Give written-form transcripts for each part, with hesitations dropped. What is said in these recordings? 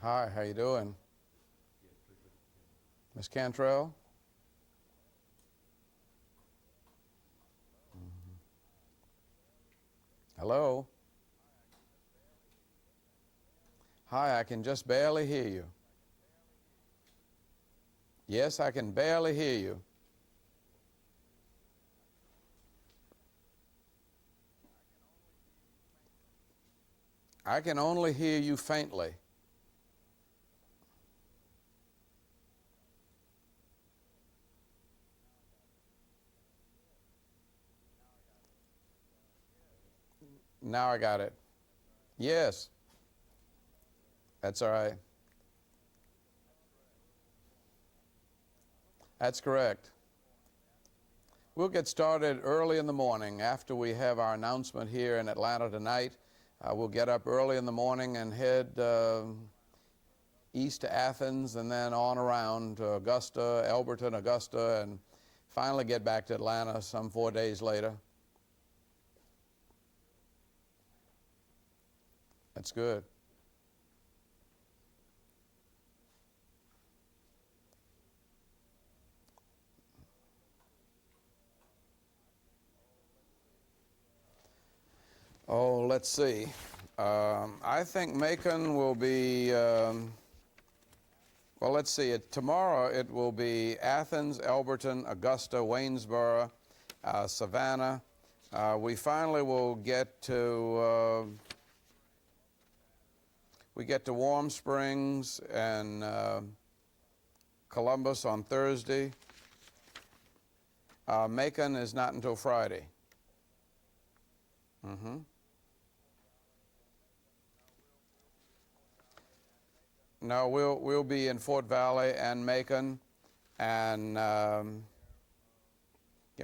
Hi, how you doing? Miss Cantrell? Hello? Hi, I can just barely hear you. Yes, I can barely hear you. I can only hear you faintly. Now I got it. Yes, that's all right. That's correct. We'll get started early in the morning after we have our announcement here in Atlanta tonight. We'll get up early in the morning and head east to Athens and then on around to Augusta, Elberton, Augusta, and finally get back to Atlanta some 4 days later. That's good. Oh, let's see. I think Macon will be, well, let's see. Tomorrow it will be Athens, Elberton, Augusta, Waynesboro, Savannah. We finally will get to Warm Springs and Columbus on Thursday. Macon is not until Friday. Mm-hmm. No, we'll be in Fort Valley and Macon, and yeah,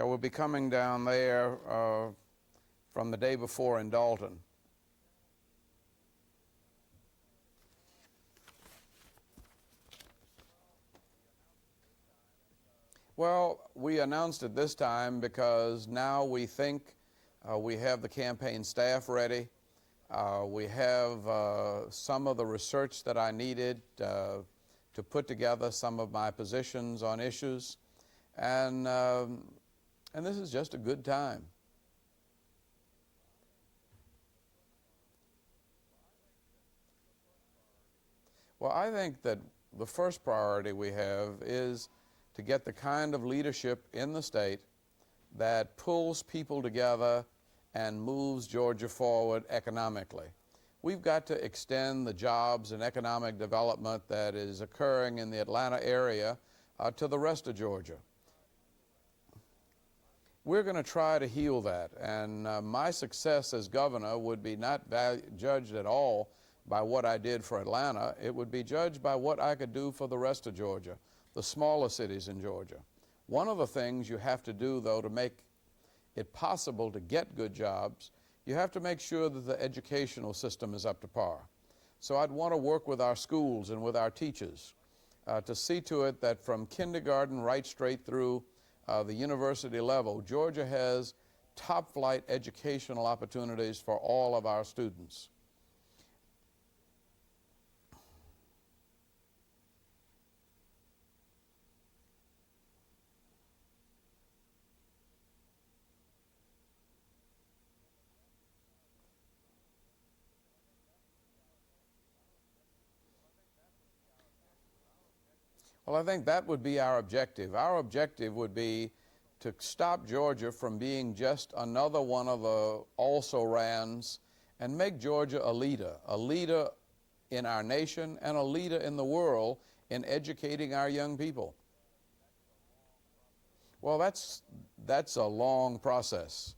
we'll be coming down there from the day before in Dalton. Well, we announced it this time because now we think we have the campaign staff ready. We have some of the research that I needed to put together some of my positions on issues, and this is just a good time. Well, I think that the first priority we have is to get the kind of leadership in the state that pulls people together and moves Georgia forward economically. We've got to extend the jobs and economic development that is occurring in the Atlanta area to the rest of Georgia. We're going to try to heal that, and my success as governor would be not judged at all by what I did for Atlanta. It would be judged by what I could do for the rest of Georgia, the smaller cities in Georgia. One of the things you have to do, though, to make it possible to get good jobs, you have to make sure that the educational system is up to par. So I'd want to work with our schools and with our teachers to see to it that from kindergarten right straight through the university level, Georgia has top-flight educational opportunities for all of our students. Well, I think that would be our objective. Our objective would be to stop Georgia from being just another one of the also-rans and make Georgia a leader in our nation and a leader in the world in educating our young people. Well, that's a long process,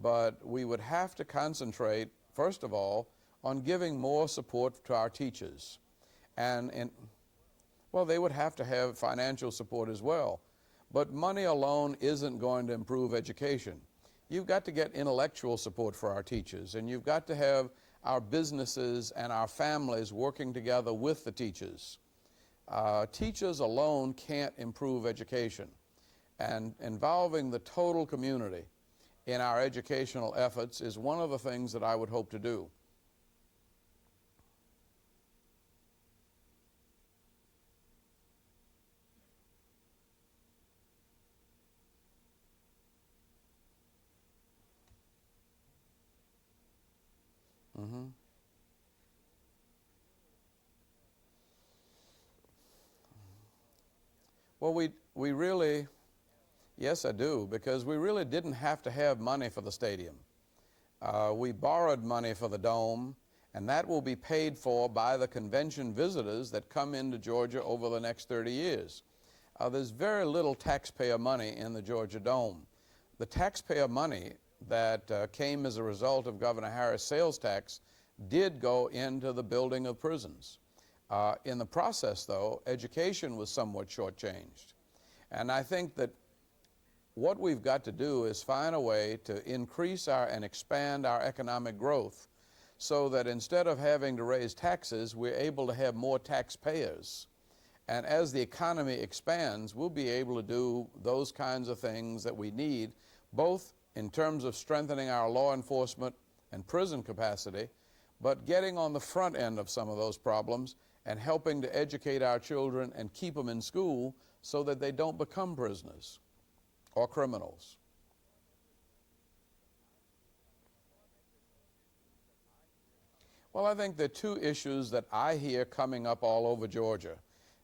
but we would have to concentrate, first of all, on giving more support to our teachers. Well, they would have to have financial support as well. But money alone isn't going to improve education. You've got to get intellectual support for our teachers, and you've got to have our businesses and our families working together with the teachers. Teachers alone can't improve education, and involving the total community in our educational efforts is one of the things that I would hope to do. Mm-hmm. Well, we really, yes, I do, because we really didn't have to have money for the stadium. We borrowed money for the dome, and that will be paid for by the convention visitors that come into Georgia over the next 30 years. There's very little taxpayer money in the Georgia Dome. The taxpayer money that came as a result of Governor Harris' sales tax did go into the building of prisons. In the process, though, education was somewhat shortchanged. And I think that what we've got to do is find a way to increase and expand our economic growth so that instead of having to raise taxes, we're able to have more taxpayers. And as the economy expands, we'll be able to do those kinds of things that we need, both in terms of strengthening our law enforcement and prison capacity, but getting on the front end of some of those problems and helping to educate our children and keep them in school so that they don't become prisoners or criminals. Well, I think there are two issues that I hear coming up all over Georgia.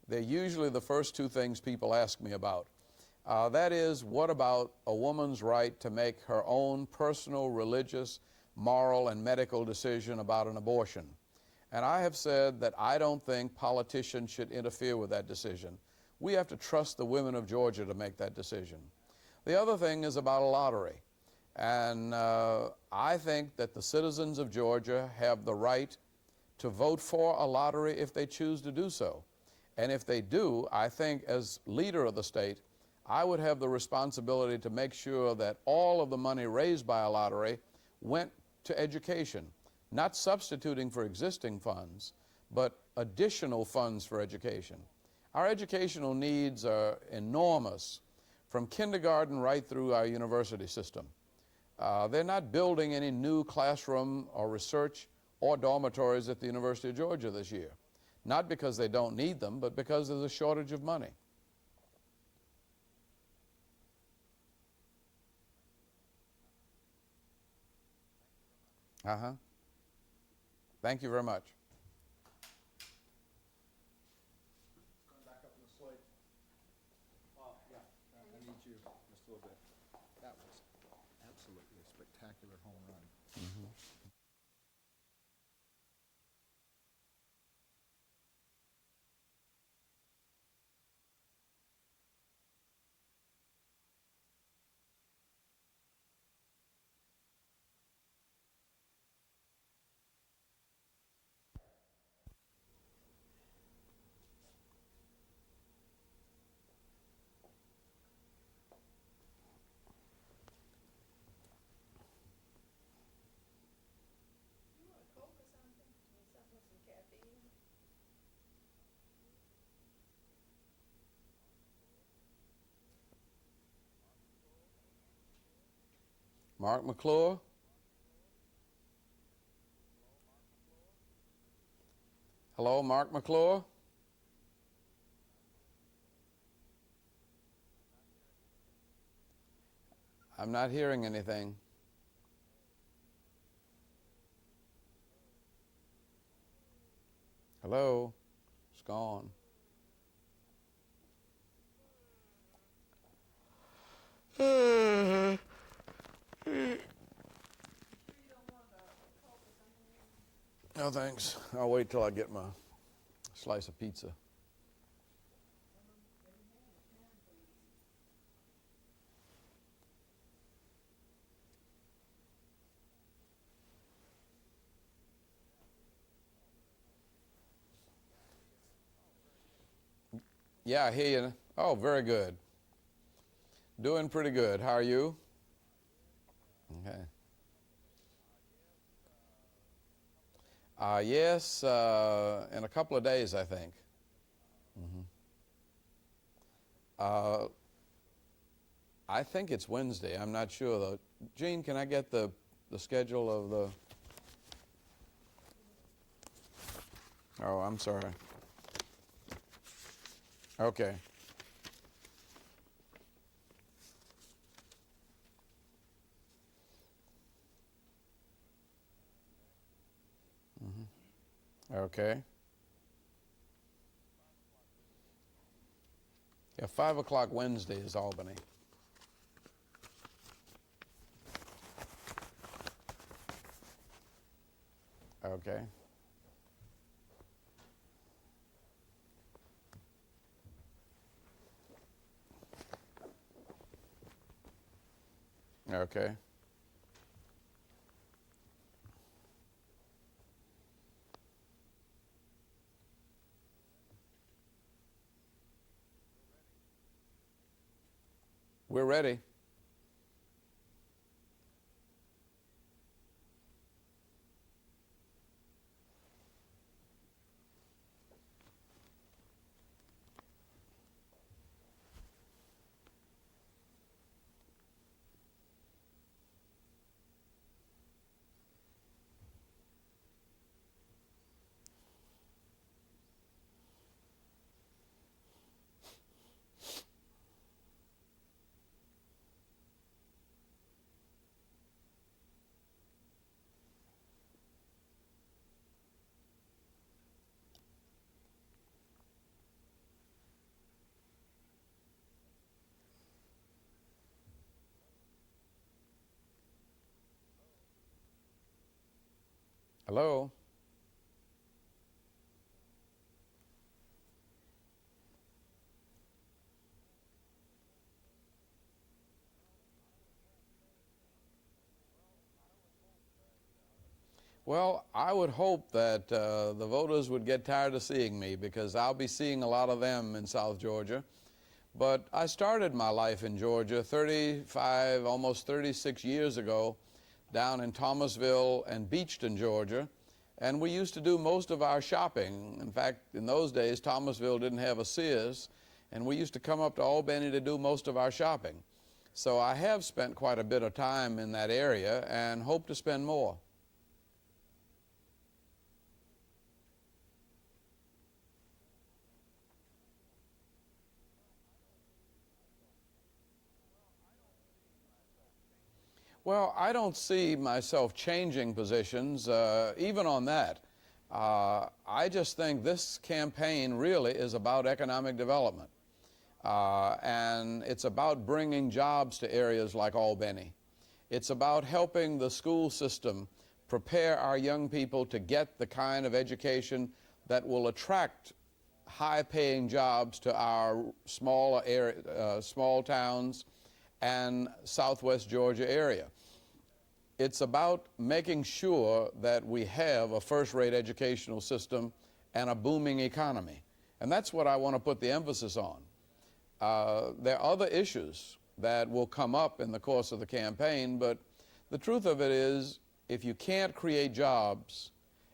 They're usually the first two things people ask me about. That is, what about a woman's right to make her own personal, religious, moral, and medical decision about an abortion? And I have said that I don't think politicians should interfere with that decision. We have to trust the women of Georgia to make that decision. The other thing is about a lottery. And I think that the citizens of Georgia have the right to vote for a lottery if they choose to do so. And if they do, I think as leader of the state, I would have the responsibility to make sure that all of the money raised by a lottery went to education, not substituting for existing funds, but additional funds for education. Our educational needs are enormous, from kindergarten right through our university system. They're not building any new classroom or research or dormitories at the University of Georgia this year. Not because they don't need them, but because there's a shortage of money. Thank you very much. Going back up to the slate. Yeah, I need you just a little bit. That was absolutely a spectacular home run. Mark McClure? Hello, Mark McClure? I'm not hearing anything. Hello? It's gone. No, thanks. I'll wait till I get my slice of pizza. Yeah, I hear you. Oh, very good. Doing pretty good. How are you? Okay. Yes, in a couple of days, I think. Uh, I think it's Wednesday. I'm not sure, though. Gene, can I get the schedule of the... Oh, I'm sorry. Okay. Okay. Yeah, 5 o'clock Wednesday is Albany. Okay. Okay. We're ready. Hello? Well, I would hope that the voters would get tired of seeing me, because I'll be seeing a lot of them in South Georgia. But I started my life in Georgia 35, almost 36 years ago, down in Thomasville and Beachton, Georgia. And we used to do most of our shopping. In fact, in those days, Thomasville didn't have a Sears, and we used to come up to Albany to do most of our shopping. So I have spent quite a bit of time in that area and hope to spend more. Well, I don't see myself changing positions, even on that. I just think this campaign really is about economic development. And it's about bringing jobs to areas like Albany. It's about helping the school system prepare our young people to get the kind of education that will attract high-paying jobs to our small towns and southwest Georgia area. It's about making sure that we have a first-rate educational system and a booming economy. And that's what I want to put the emphasis on. There are other issues that will come up in the course of the campaign, but the truth of it is, if you can't create jobs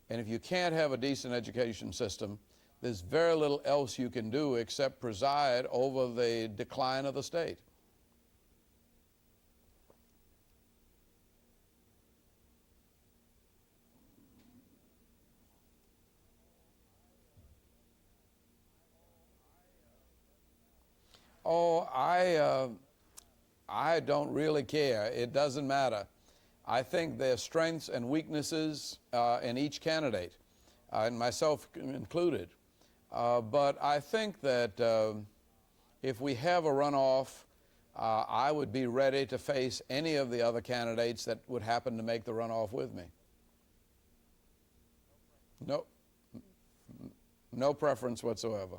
and if you can't have a decent education system, there's very little else you can do except preside over the decline of the state. Oh, I don't really care. It doesn't matter. I think there are strengths and weaknesses in each candidate, and myself included. But I think that if we have a runoff, I would be ready to face any of the other candidates that would happen to make the runoff with me. No, no preference whatsoever.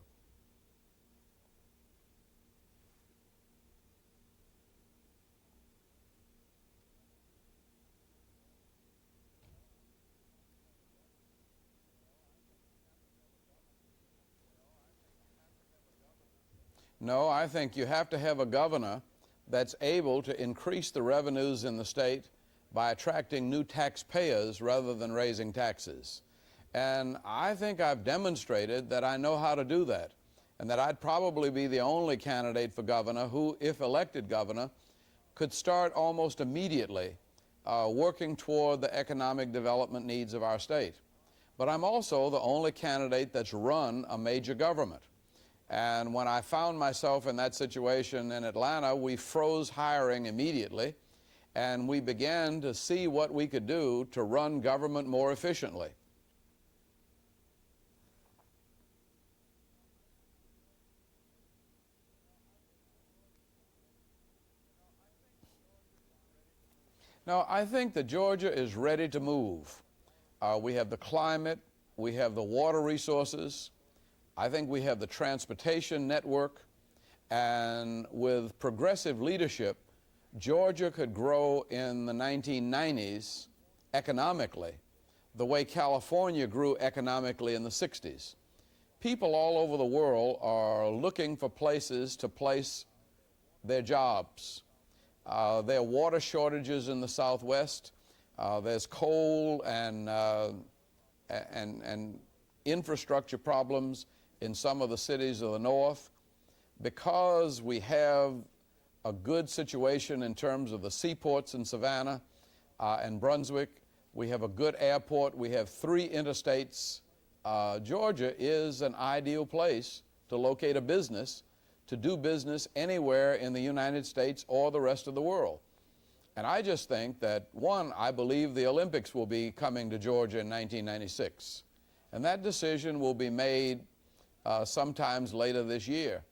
No, I think you have to have a governor that's able to increase the revenues in the state by attracting new taxpayers rather than raising taxes. And I think I've demonstrated that I know how to do that, and that I'd probably be the only candidate for governor who, if elected governor, could start almost immediately working toward the economic development needs of our state. But I'm also the only candidate that's run a major government. And when I found myself in that situation in Atlanta, we froze hiring immediately, and we began to see what we could do to run government more efficiently. No, I think that Georgia is ready to move. We have the climate, we have the water resources, I think we have the transportation network, and with progressive leadership, Georgia could grow in the 1990s economically the way California grew economically in the 60s. People all over the world are looking for places to place their jobs. There are water shortages in the Southwest. There's coal and infrastructure problems in some of the cities of the North. Because we have a good situation in terms of the seaports in Savannah and Brunswick, we have a good airport, we have 3 interstates. Georgia is an ideal place to locate a business, to do business anywhere in the United States or the rest of the world. And I just think that, one, I believe the Olympics will be coming to Georgia in 1996. And that decision will be made sometimes later this year.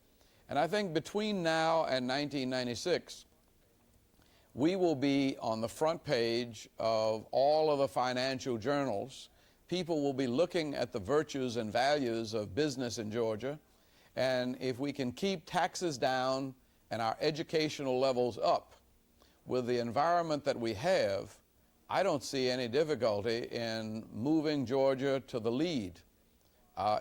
And I think between now and 1996, we will be on the front page of all of the financial journals. People will be looking at the virtues and values of business in Georgia. And if we can keep taxes down and our educational levels up with the environment that we have, I don't see any difficulty in moving Georgia to the lead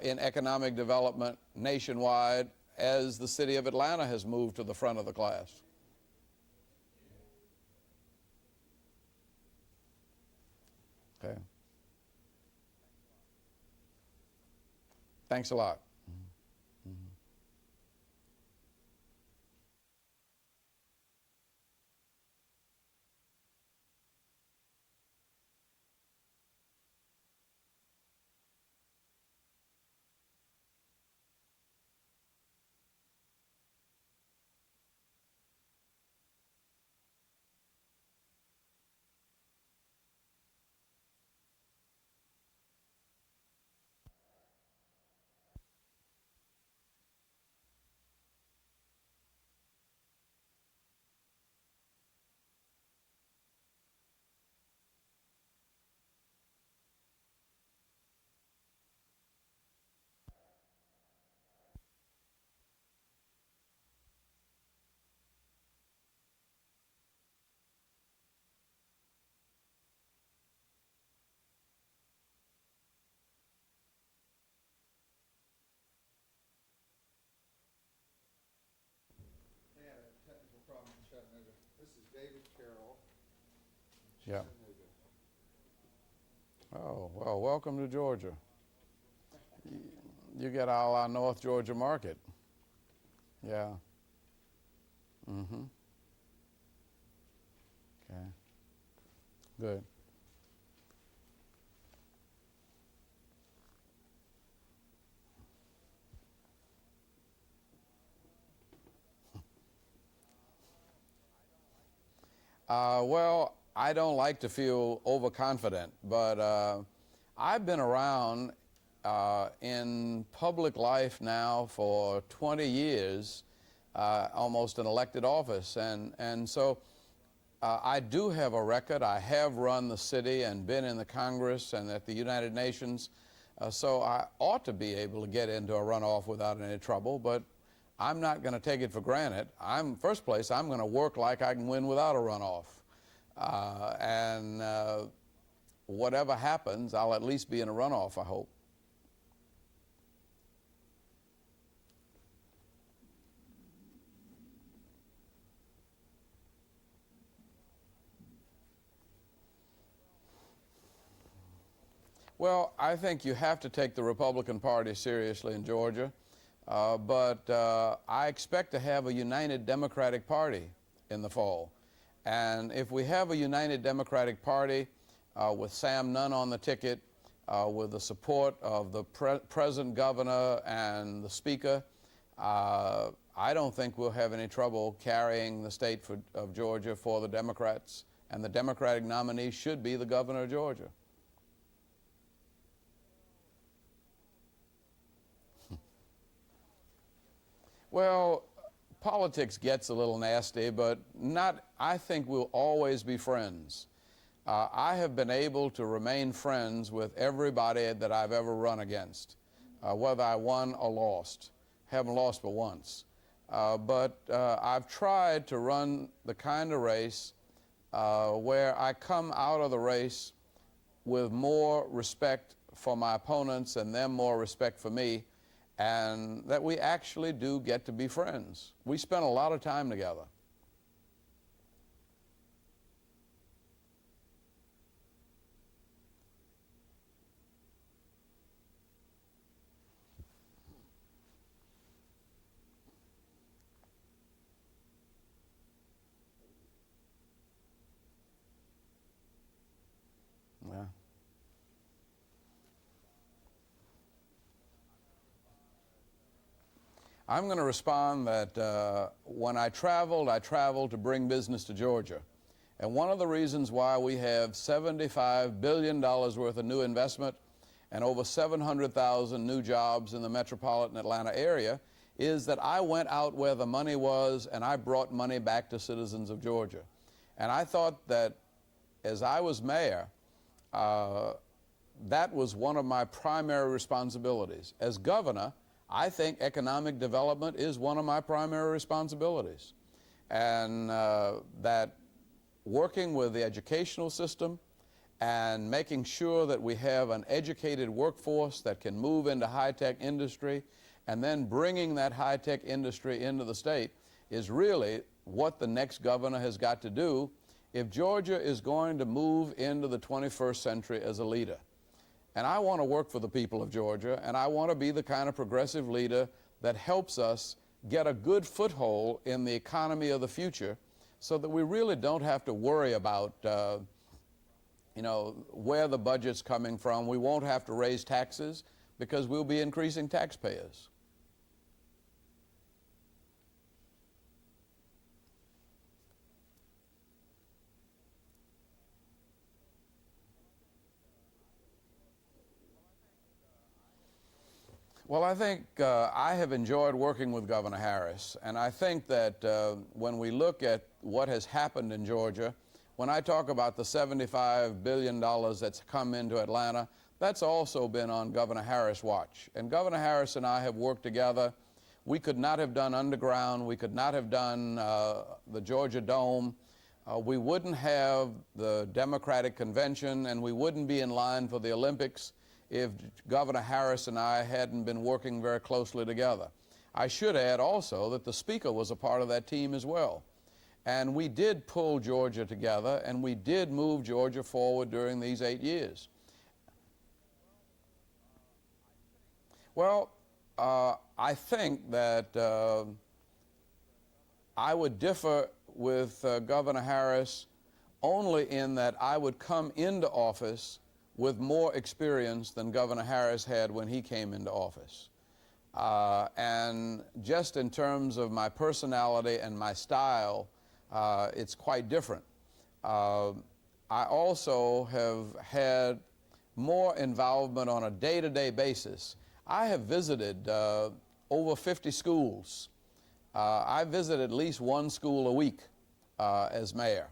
in economic development nationwide, as the city of Atlanta has moved to the front of the class. Okay. Thanks a lot. They had a technical problem in Chattanooga. This is David Carroll, Yeah. Chattanooga. Oh, well, welcome to Georgia. You get all our North Georgia market. Yeah. Mm-hmm. Okay. Good. Well, I don't like to feel overconfident, but I've been around in public life now for 20 years, almost an elected office, and so I do have a record. I have run the city and been in the Congress and at the United Nations, so I ought to be able to get into a runoff without any trouble, but I'm not going to take it for granted. First place, I'm going to work like I can win without a runoff. And whatever happens, I'll at least be in a runoff, I hope. Well, I think you have to take the Republican Party seriously in Georgia, but I expect to have a united Democratic Party in the fall. And if we have a united Democratic Party with Sam Nunn on the ticket, with the support of the present governor and the speaker, I don't think we'll have any trouble carrying the state of Georgia for the Democrats, and the Democratic nominee should be the governor of Georgia. Well, politics gets a little nasty, but I think we'll always be friends. I have been able to remain friends with everybody that I've ever run against, whether I won or lost. Haven't lost but once. But I've tried to run the kind of race where I come out of the race with more respect for my opponents and them more respect for me, and that we actually do get to be friends. We spend a lot of time together. Yeah. I'm going to respond that when I traveled to bring business to Georgia. And one of the reasons why we have $75 billion worth of new investment and over 700,000 new jobs in the metropolitan Atlanta area is that I went out where the money was and I brought money back to citizens of Georgia. And I thought that as I was mayor, that was one of my primary responsibilities. As governor, I think economic development is one of my primary responsibilities. And that working with the educational system and making sure that we have an educated workforce that can move into high-tech industry and then bringing that high-tech industry into the state is really what the next governor has got to do if Georgia is going to move into the 21st century as a leader. And I want to work for the people of Georgia, and I want to be the kind of progressive leader that helps us get a good foothold in the economy of the future so that we really don't have to worry about where the budget's coming from. We won't have to raise taxes because we'll be increasing taxpayers. Well, I think I have enjoyed working with Governor Harris, and I think that when we look at what has happened in Georgia, when I talk about the $75 billion that's come into Atlanta, that's also been on Governor Harris' watch. And Governor Harris and I have worked together. We could not have done Underground. We could not have done the Georgia Dome. We wouldn't have the Democratic Convention, and we wouldn't be in line for the Olympics if Governor Harris and I hadn't been working very closely together. I should add also that the Speaker was a part of that team as well. And we did pull Georgia together, and we did move Georgia forward during these 8 years. Well, I think that I would differ with Governor Harris only in that I would come into office with more experience than Governor Harris had when he came into office. And just in terms of my personality and my style, it's quite different. I also have had more involvement on a day-to-day basis. I have visited over 50 schools. I visit at least one school a week as mayor.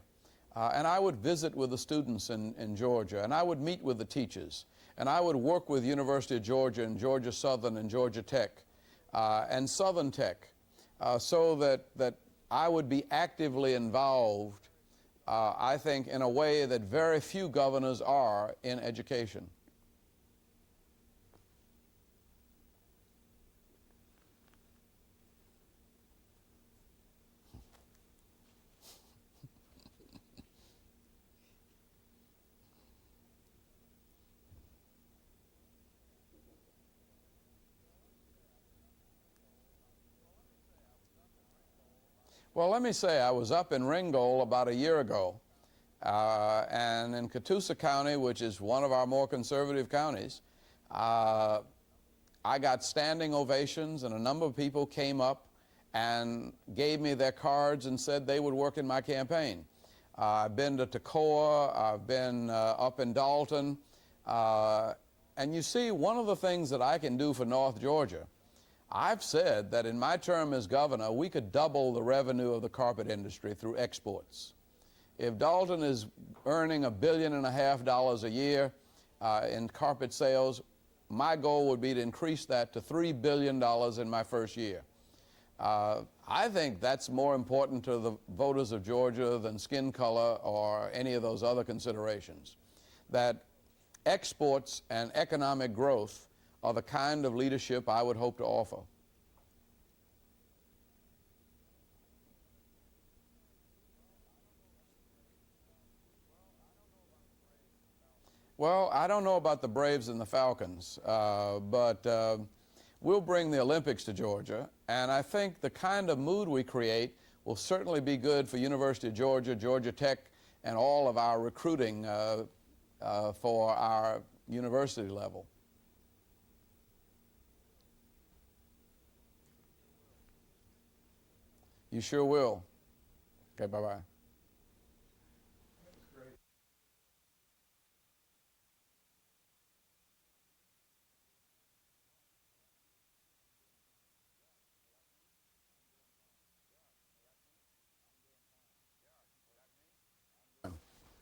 And I would visit with the students in Georgia, and I would meet with the teachers, and I would work with University of Georgia and Georgia Southern and Georgia Tech and Southern Tech so that I would be actively involved, I think, in a way that very few governors are in education. Well, let me say I was up in Ringgold about a year ago, and in Catoosa County, which is one of our more conservative counties, I got standing ovations, and a number of people came up and gave me their cards and said they would work in my campaign. I've been to Toccoa, I've been up in Dalton, and you see, one of the things that I can do for North Georgia, I've said that in my term as governor, we could double the revenue of the carpet industry through exports. If Dalton is earning $1.5 billion a year in carpet sales, my goal would be to increase that to $3 billion in my first year. I think that's more important to the voters of Georgia than skin color or any of those other considerations. That exports and economic growth are the kind of leadership I would hope to offer. Well, I don't know about the Braves and the Falcons, but we'll bring the Olympics to Georgia, and I think the kind of mood we create will certainly be good for University of Georgia, Georgia Tech, and all of our recruiting for our university level. You sure will. Okay, bye-bye.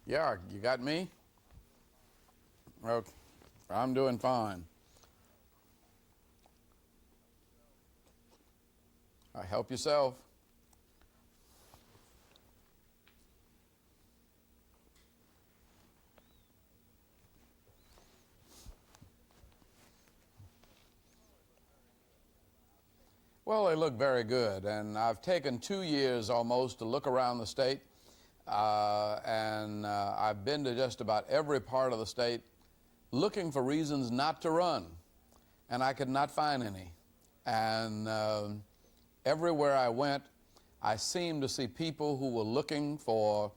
Yeah, you got me? Okay, I'm doing fine. Help yourself. Well, they look very good, and I've taken 2 years almost to look around the state, and I've been to just about every part of the state looking for reasons not to run, and I could not find any. And everywhere I went, I seemed to see people who were looking for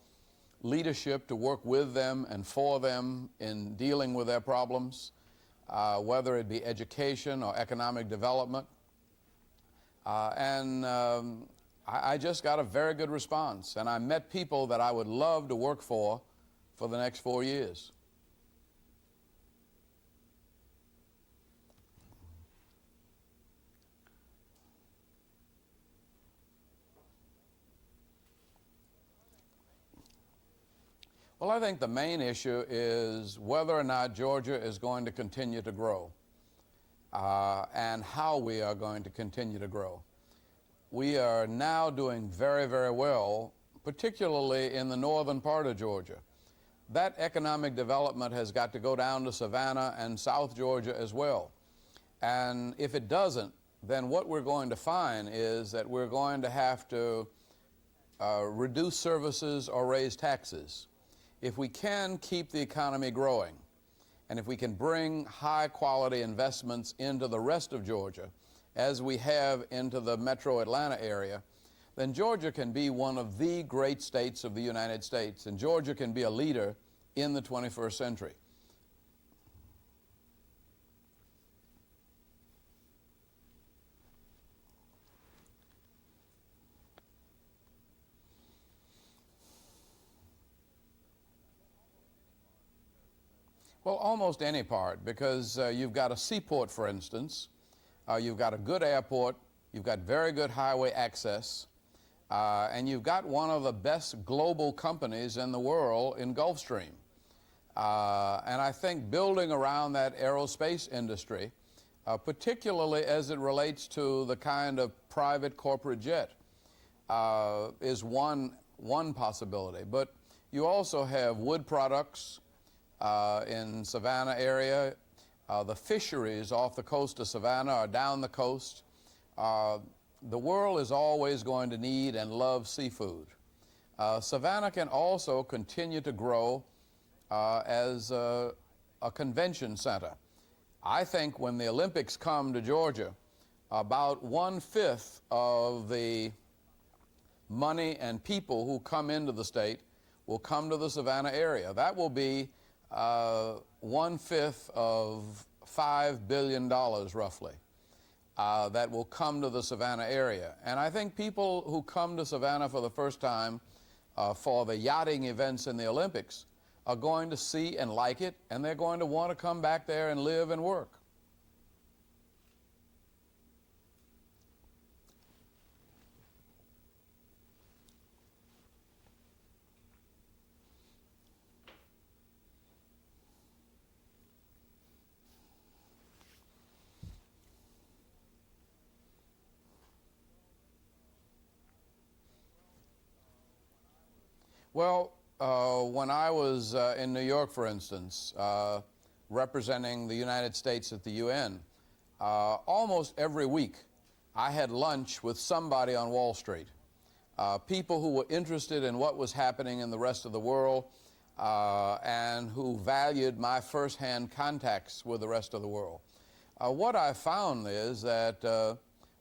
leadership to work with them and for them in dealing with their problems, whether it be education or economic development. I just got a very good response, and I met people that I would love to work for the next 4 years. Well, I think the main issue is whether or not Georgia is going to continue to grow. And how we are going to continue to grow. We are now doing very, very well, particularly in the northern part of Georgia. That economic development has got to go down to Savannah and South Georgia as well. And if it doesn't, then what we're going to find is that we're going to have to reduce services or raise taxes. If we can keep the economy growing, and if we can bring high-quality investments into the rest of Georgia, as we have into the metro Atlanta area, then Georgia can be one of the great states of the United States, and Georgia can be a leader in the 21st century. Well, almost any part, because you've got a seaport, for instance, you've got a good airport, you've got very good highway access, and you've got one of the best global companies in the world in Gulfstream. And I think building around that aerospace industry, particularly as it relates to the kind of private corporate jet, is one possibility. But you also have wood products, in Savannah area. The fisheries off the coast of Savannah are down the coast. The world is always going to need and love seafood. Savannah can also continue to grow as a convention center. I think when the Olympics come to Georgia, about 1/5 of the money and people who come into the state will come to the Savannah area. That will be 1/5 of $5 billion roughly that will come to the Savannah area. And I think people who come to Savannah for the first time for the yachting events in the Olympics are going to see and like it, and they're going to want to come back there and live and work. Well, when I was in New York, for instance, representing the United States at the UN, almost every week I had lunch with somebody on Wall Street. People who were interested in what was happening in the rest of the world and who valued my firsthand contacts with the rest of the world. What I found is that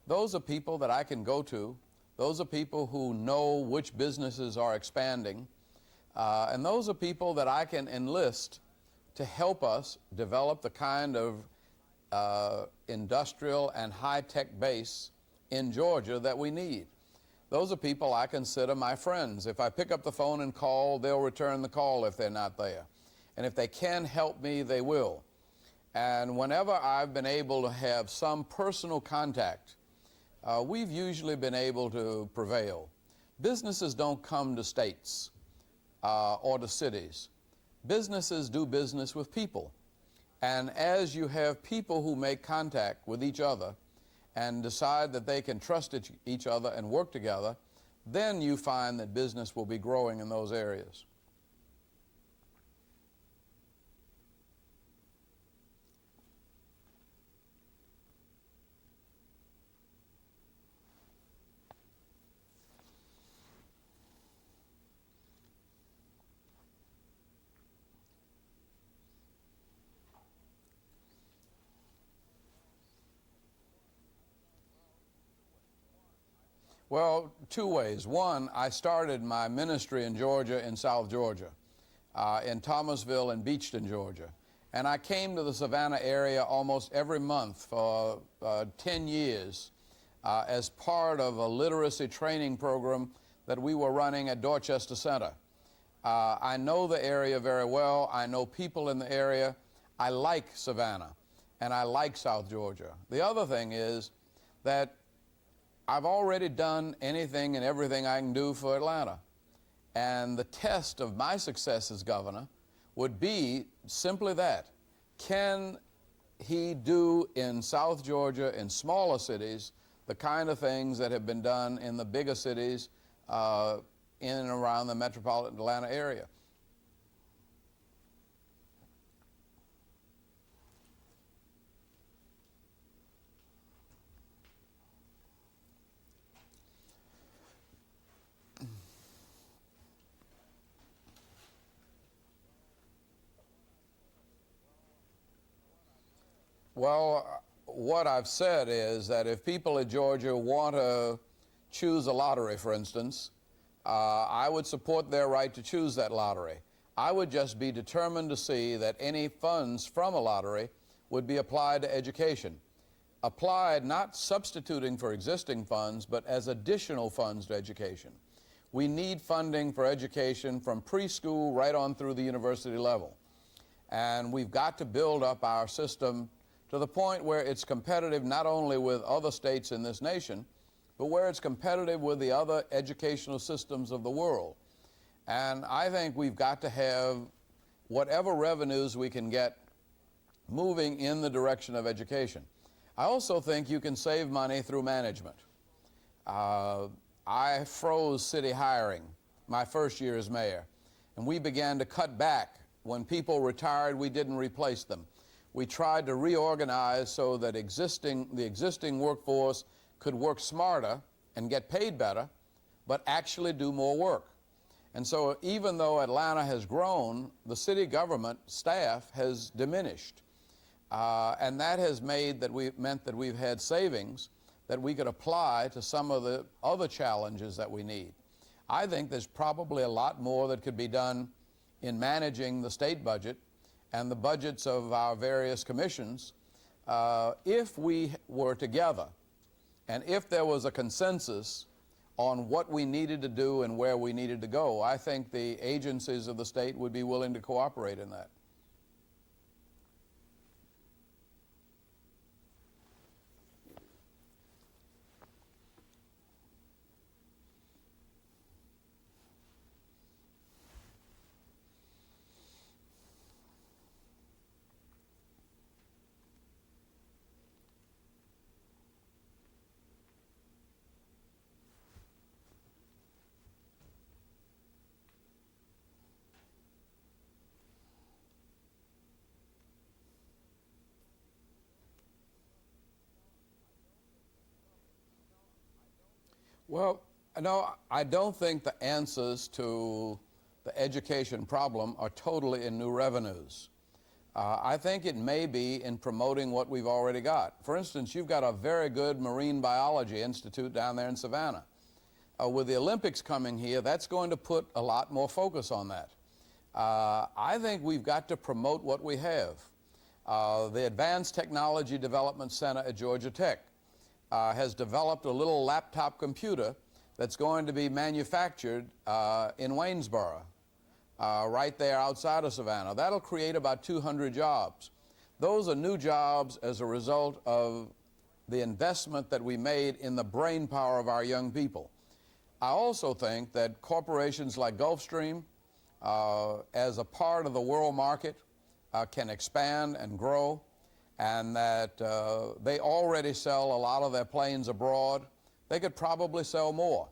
those are people that I can go to. Those are people who know which businesses are expanding. And those are people that I can enlist to help us develop the kind of industrial and high-tech base in Georgia that we need. Those are people I consider my friends. If I pick up the phone and call, they'll return the call if they're not there. And if they can help me, they will. And whenever I've been able to have some personal contact, we've usually been able to prevail. Businesses don't come to states or to cities. Businesses do business with people. And as you have people who make contact with each other and decide that they can trust each other and work together, then you find that business will be growing in those areas. Well, two ways. One, I started my ministry in Georgia, in South Georgia, in Thomasville and Beachton, Georgia. And I came to the Savannah area almost every month for 10 years as part of a literacy training program that we were running at Dorchester Center. I know the area very well. I know people in the area. I like Savannah, and I like South Georgia. The other thing is that I've already done anything and everything I can do for Atlanta. And the test of my success as governor would be simply that. Can he do in South Georgia, in smaller cities, the kind of things that have been done in the bigger cities in and around the metropolitan Atlanta area? Well, what I've said is that if people in Georgia want to choose a lottery, for instance, I would support their right to choose that lottery. I would just be determined to see that any funds from a lottery would be applied to education. Applied not substituting for existing funds, but as additional funds to education. We need funding for education from preschool right on through the university level. And we've got to build up our system to the point where it's competitive not only with other states in this nation, but where it's competitive with the other educational systems of the world. And I think we've got to have whatever revenues we can get moving in the direction of education. I also think you can save money through management. I froze city hiring my first year as mayor, and we began to cut back. When people retired, we didn't replace them. We tried to reorganize so that the existing workforce could work smarter and get paid better, but actually do more work. And so even though Atlanta has grown, the city government staff has diminished. And that has meant that we've had savings that we could apply to some of the other challenges that we need. I think there's probably a lot more that could be done in managing the state budget and the budgets of our various commissions if we were together and if there was a consensus on what we needed to do and where we needed to go. I think the agencies of the state would be willing to cooperate in that. Well, no, I don't think the answers to the education problem are totally in new revenues. I think it may be in promoting what we've already got. For instance, you've got a very good marine biology institute down there in Savannah. With the Olympics coming here, that's going to put a lot more focus on that. I think we've got to promote what we have. The Advanced Technology Development Center at Georgia Tech has developed a little laptop computer that's going to be manufactured in Waynesboro, right there outside of Savannah. That'll create about 200 jobs. Those are new jobs as a result of the investment that we made in the brain power of our young people. I also think that corporations like Gulfstream, as a part of the world market, can expand and grow, and that they already sell a lot of their planes abroad. They could probably sell more.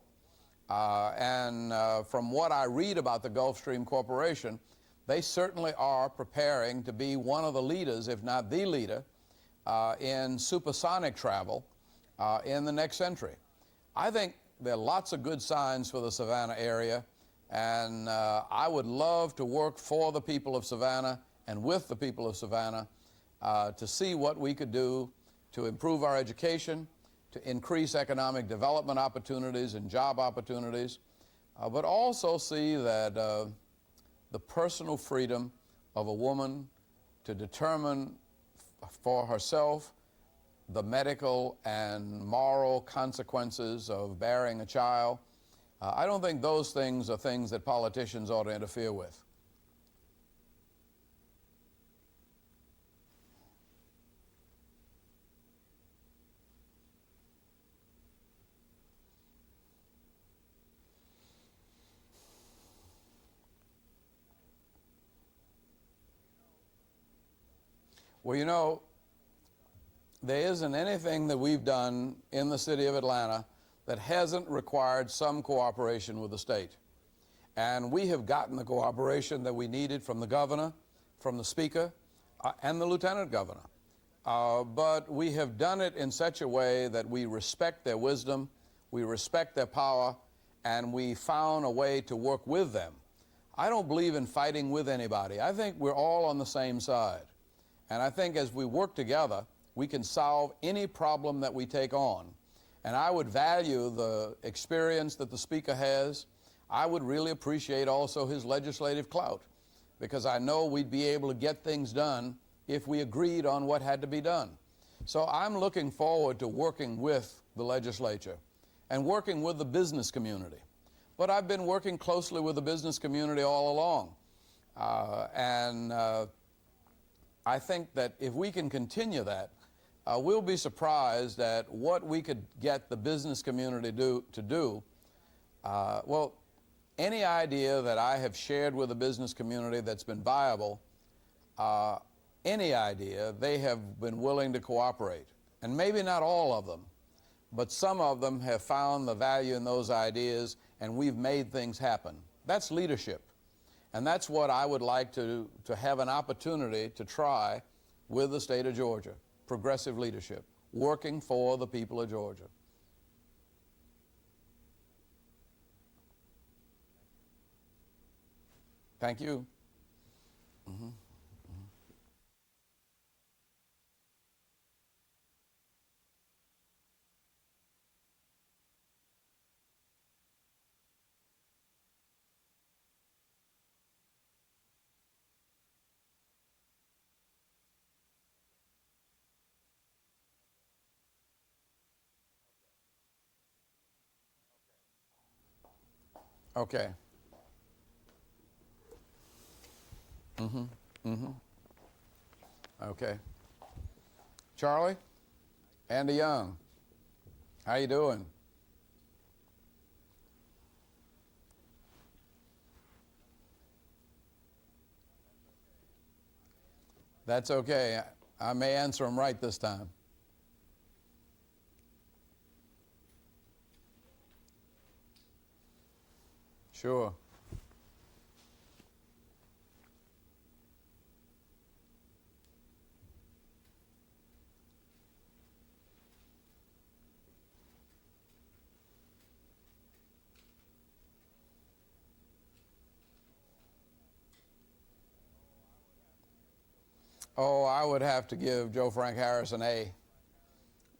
From what I read about the Gulfstream Corporation, they certainly are preparing to be one of the leaders, if not the leader, in supersonic travel in the next century. I think there are lots of good signs for the Savannah area, and I would love to work for the people of Savannah and with the people of Savannah to see what we could do to improve our education, to increase economic development opportunities and job opportunities, but also see that the personal freedom of a woman to determine for herself the medical and moral consequences of bearing a child, I don't think those things are things that politicians ought to interfere with. Well, you know, there isn't anything that we've done in the city of Atlanta that hasn't required some cooperation with the state. And we have gotten the cooperation that we needed from the governor, from the speaker, and the lieutenant governor. But we have done it in such a way that we respect their wisdom, we respect their power, and we found a way to work with them. I don't believe in fighting with anybody. I think we're all on the same side. And I think as we work together, we can solve any problem that we take on. And I would value the experience that the speaker has. I would really appreciate also his legislative clout, because I know we'd be able to get things done if we agreed on what had to be done. So I'm looking forward to working with the legislature and working with the business community. But I've been working closely with the business community all along. I think that if we can continue that, we'll be surprised at what we could get the business community to do. Well, any idea that I have shared with the business community that's been viable, any idea, they have been willing to cooperate. And maybe not all of them, but some of them have found the value in those ideas, and we've made things happen. That's leadership. And that's what I would like to have an opportunity to try with the state of Georgia, progressive leadership, working for the people of Georgia. Thank you. Mm-hmm. Okay. Mm-hmm. Mm-hmm. Okay. Charlie? Andy Young. How you doing? That's okay. I may answer them right this time. Sure. Oh, I would have to give Joe Frank Harris an A,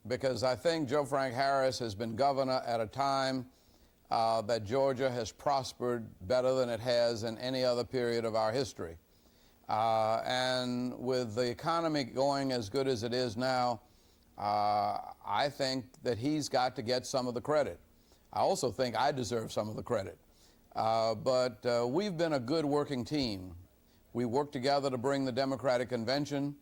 because I think Joe Frank Harris has been governor at a time that Georgia has prospered better than it has in any other period of our history. And with the economy going as good as it is now, I think that he's got to get some of the credit. I also think I deserve some of the credit. But we've been a good working team. We worked together to bring the Democratic Convention.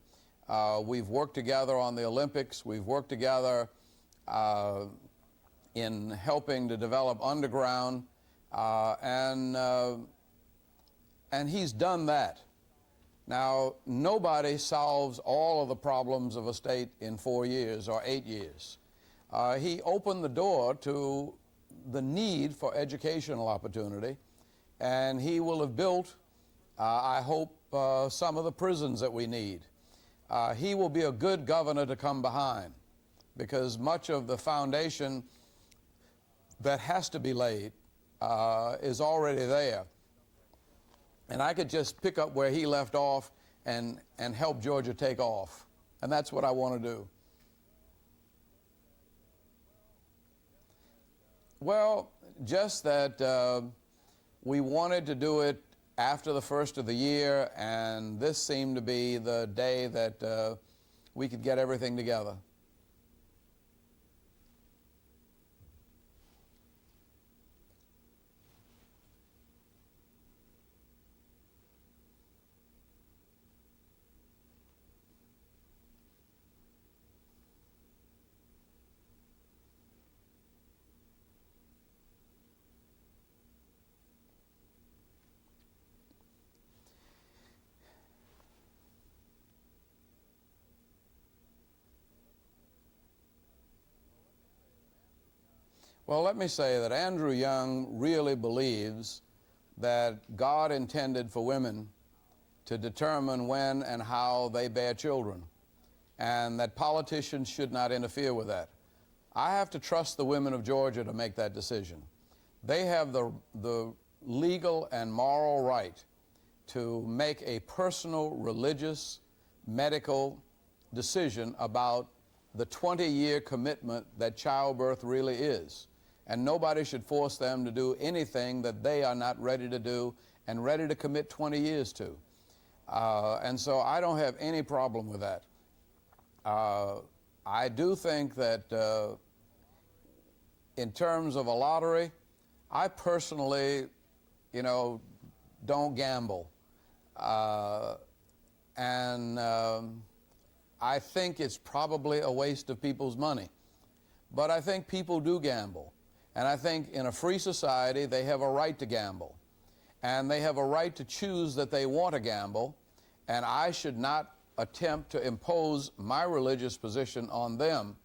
We've worked together on the Olympics. We've worked together in helping to develop underground. And he's done that. Now, nobody solves all of the problems of a state in 4 years or 8 years. He opened the door to the need for educational opportunity, and he will have built, I hope, some of the prisons that we need. He will be a good governor to come behind, because much of the foundation that has to be laid is already there. And I could just pick up where he left off and help Georgia take off. And that's what I want to do. Well, just that we wanted to do it after the first of the year, and this seemed to be the day that we could get everything together. Well, let me say that Andrew Young really believes that God intended for women to determine when and how they bear children, and that politicians should not interfere with that. I have to trust the women of Georgia to make that decision. They have the legal and moral right to make a personal, religious, medical decision about the 20-year commitment that childbirth really is. And nobody should force them to do anything that they are not ready to do and ready to commit 20 years to. And so I don't have any problem with that. I do think that in terms of a lottery, I personally, don't gamble. And I think it's probably a waste of people's money. But I think people do gamble. And I think in a free society, they have a right to gamble. And they have a right to choose that they want to gamble. And I should not attempt to impose my religious position on them.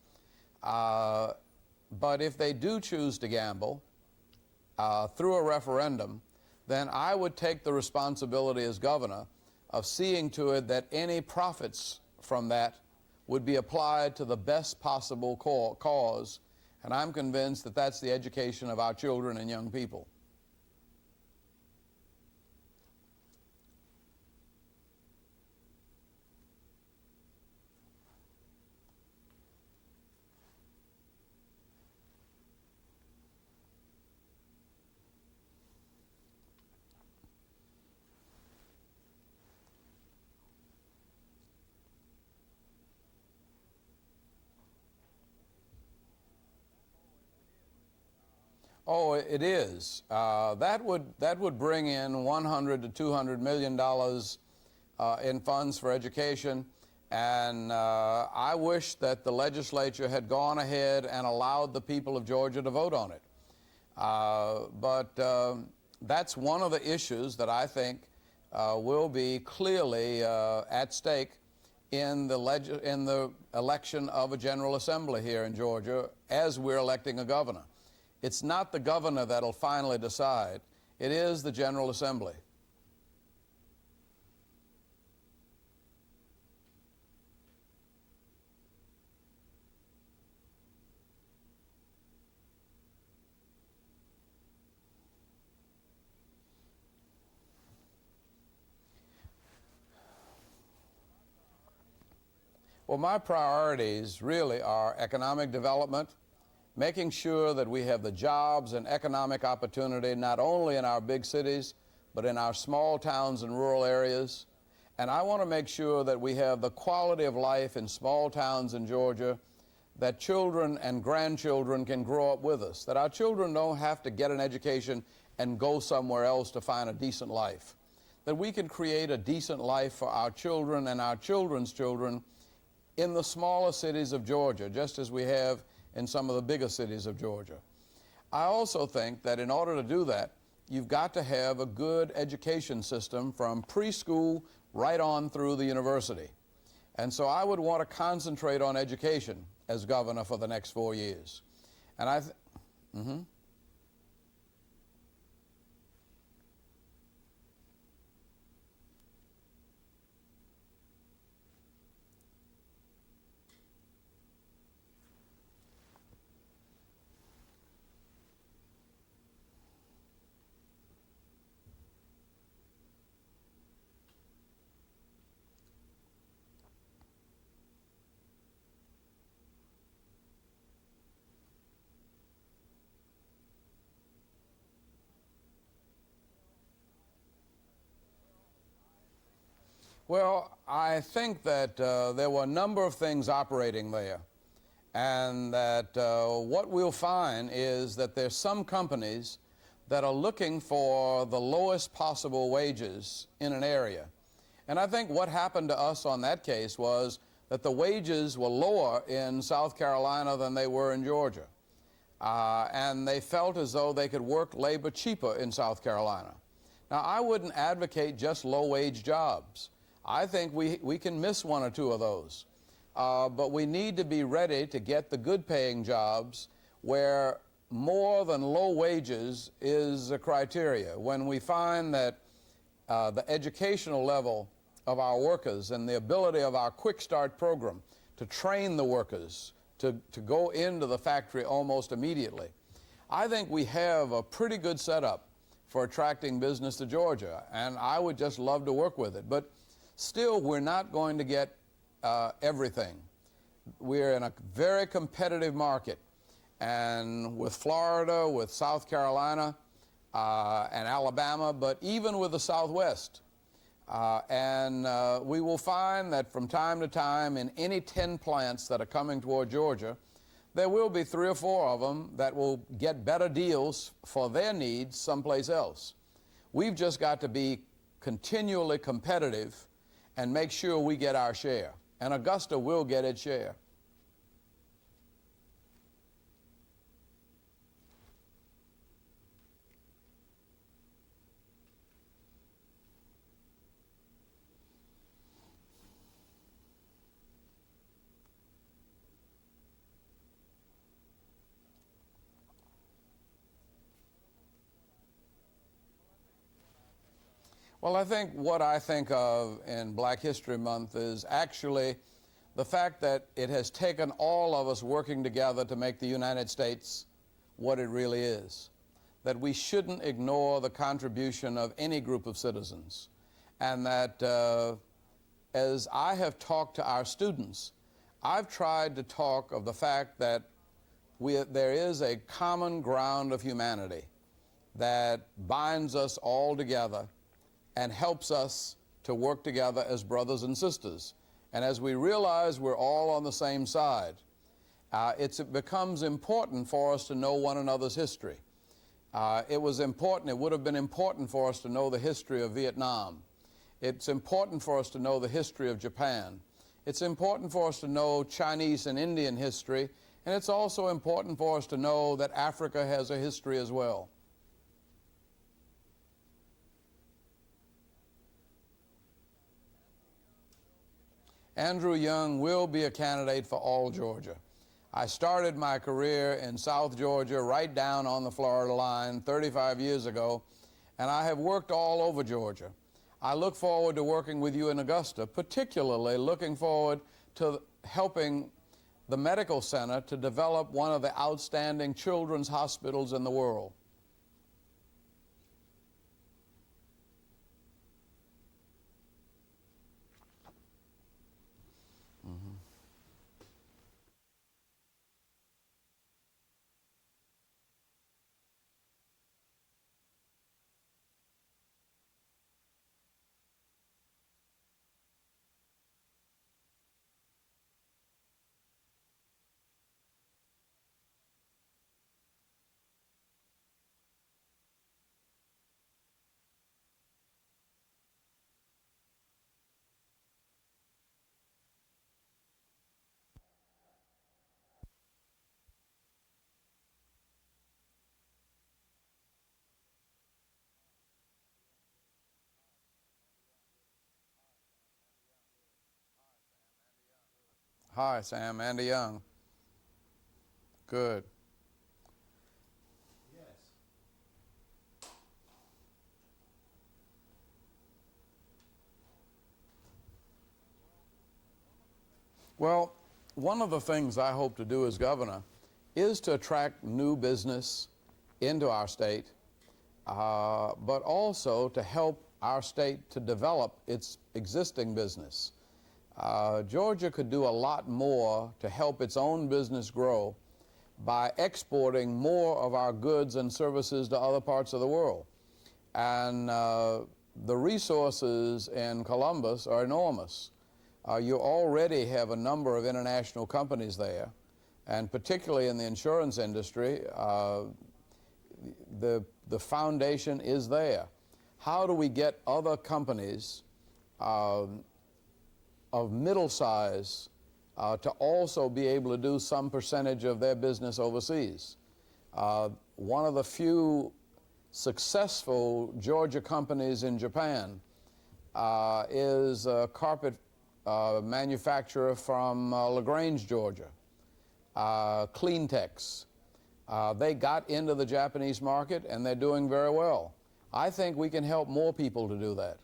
But if they do choose to gamble through a referendum, then I would take the responsibility as governor of seeing to it that any profits from that would be applied to the best possible cause. And I'm convinced that that's the education of our children and young people. Oh, it is. That would bring in $100 to $200 million in funds for education, and I wish that the legislature had gone ahead and allowed the people of Georgia to vote on it. But that's one of the issues that I think will be clearly at stake in the election of a General Assembly here in Georgia as we're electing a governor. It's not the governor that'll finally decide. It is the General Assembly. Well, my priorities really are economic development, making sure that we have the jobs and economic opportunity not only in our big cities, but in our small towns and rural areas. And I want to make sure that we have the quality of life in small towns in Georgia that children and grandchildren can grow up with us, that our children don't have to get an education and go somewhere else to find a decent life, that we can create a decent life for our children and our children's children in the smaller cities of Georgia, just as we have in some of the bigger cities of Georgia. I also think that in order to do that, you've got to have a good education system from preschool right on through the university. And so I would want to concentrate on education as governor for the next 4 years. And Well, I think that there were a number of things operating there, and that what we'll find is that there's some companies that are looking for the lowest possible wages in an area. And I think what happened to us on that case was that the wages were lower in South Carolina than they were in Georgia. And they felt as though they could work labor cheaper in South Carolina. Now, I wouldn't advocate just low-wage jobs. I think we can miss one or two of those. But we need to be ready to get the good-paying jobs where more than low wages is a criteria. When we find that the educational level of our workers and the ability of our Quick Start program to train the workers to go into the factory almost immediately, I think we have a pretty good setup for attracting business to Georgia, and I would just love to work with it. But still, we're not going to get everything. We're in a very competitive market, and with Florida, with South Carolina, and Alabama, but even with the Southwest. We will find that from time to time in any 10 plants that are coming toward Georgia, there will be 3 or 4 of them that will get better deals for their needs someplace else. We've just got to be continually competitive and make sure we get our share. And Augusta will get its share. Well, I think what I think of in Black History Month is actually the fact that it has taken all of us working together to make the United States what it really is. That we shouldn't ignore the contribution of any group of citizens. And that as I have talked to our students, I've tried to talk of the fact that there is a common ground of humanity that binds us all together and helps us to work together as brothers and sisters. And as we realize we're all on the same side, it becomes important for us to know one another's history. It would have been important for us to know the history of Vietnam. It's important for us to know the history of Japan. It's important for us to know Chinese and Indian history, and it's also important for us to know that Africa has a history as well. Andrew Young will be a candidate for all Georgia. I started my career in South Georgia, right down on the Florida line 35 years ago, and I have worked all over Georgia. I look forward to working with you in Augusta, particularly looking forward to helping the medical center to develop one of the outstanding children's hospitals in the world. Hi, Sam. Andy Young. Good. Yes. Well, one of the things I hope to do as governor is to attract new business into our state, but also to help our state to develop its existing business. Georgia could do a lot more to help its own business grow by exporting more of our goods and services to other parts of the world. And the resources in Columbus are enormous. You already have a number of international companies there, and particularly in the insurance industry, the foundation is there. How do we get other companies of middle size to also be able to do some percentage of their business overseas? One of the few successful Georgia companies in Japan is a carpet manufacturer from LaGrange, Georgia, Cleantex. They got into the Japanese market and they're doing very well. I think we can help more people to do that.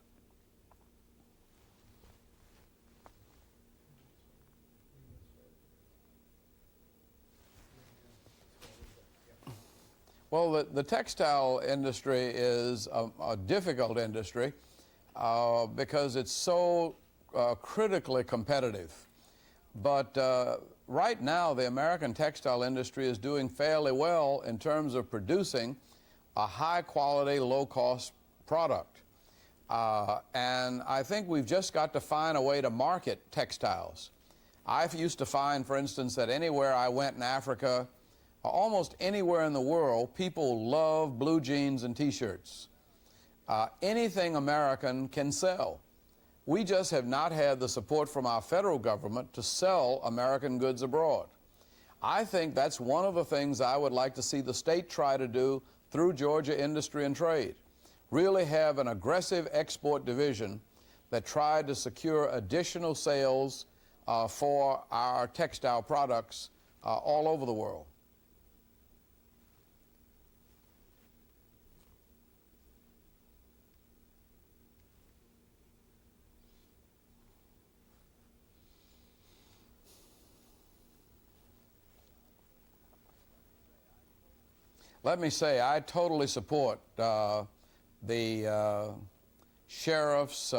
Well, the textile industry is a difficult industry because it's so critically competitive. But right now, the American textile industry is doing fairly well in terms of producing a high-quality, low-cost product. And I think we've just got to find a way to market textiles. I used to find, for instance, that anywhere I went in Africa, almost anywhere in the world, people love blue jeans and T-shirts. Anything American can sell. We just have not had the support from our federal government to sell American goods abroad. I think that's one of the things I would like to see the state try to do through Georgia Industry and Trade. Really have an aggressive export division that tried to secure additional sales for our textile products all over the world. Let me say, I totally support the sheriff's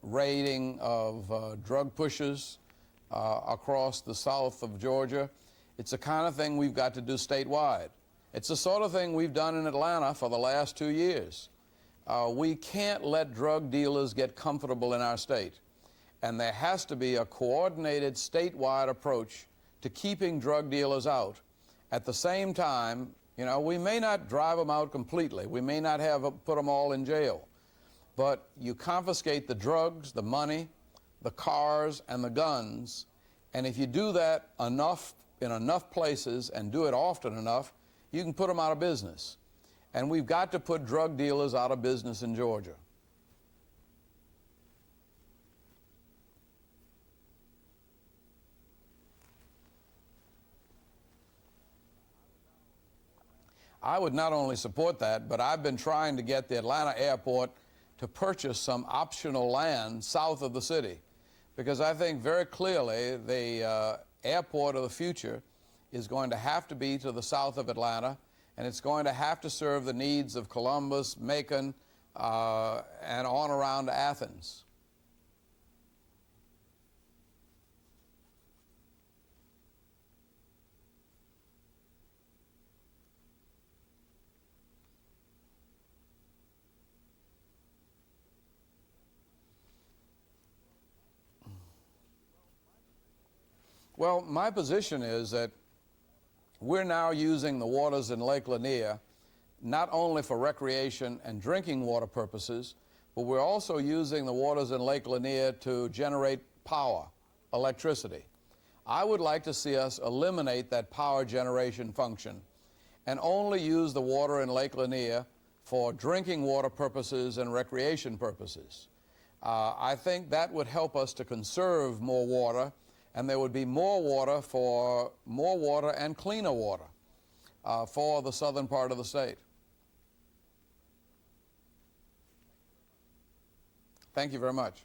raiding of drug pushers across the south of Georgia. It's the kind of thing we've got to do statewide. It's the sort of thing we've done in Atlanta for the last 2 years. We can't let drug dealers get comfortable in our state. And there has to be a coordinated statewide approach to keeping drug dealers out. At the same time, you know, we may not drive them out completely. We may not put them all in jail. But you confiscate the drugs, the money, the cars, and the guns. And if you do that enough in enough places and do it often enough, you can put them out of business. And we've got to put drug dealers out of business in Georgia. I would not only support that, but I've been trying to get the Atlanta airport to purchase some optional land south of the city, because I think very clearly the airport of the future is going to have to be to the south of Atlanta, and it's going to have to serve the needs of Columbus, Macon, and on around to Athens. Well, my position is that we're now using the waters in Lake Lanier not only for recreation and drinking water purposes, but we're also using the waters in Lake Lanier to generate power, electricity. I would like to see us eliminate that power generation function and only use the water in Lake Lanier for drinking water purposes and recreation purposes. I think that would help us to conserve more water and there would be more water and cleaner water for the southern part of the state. Thank you very much.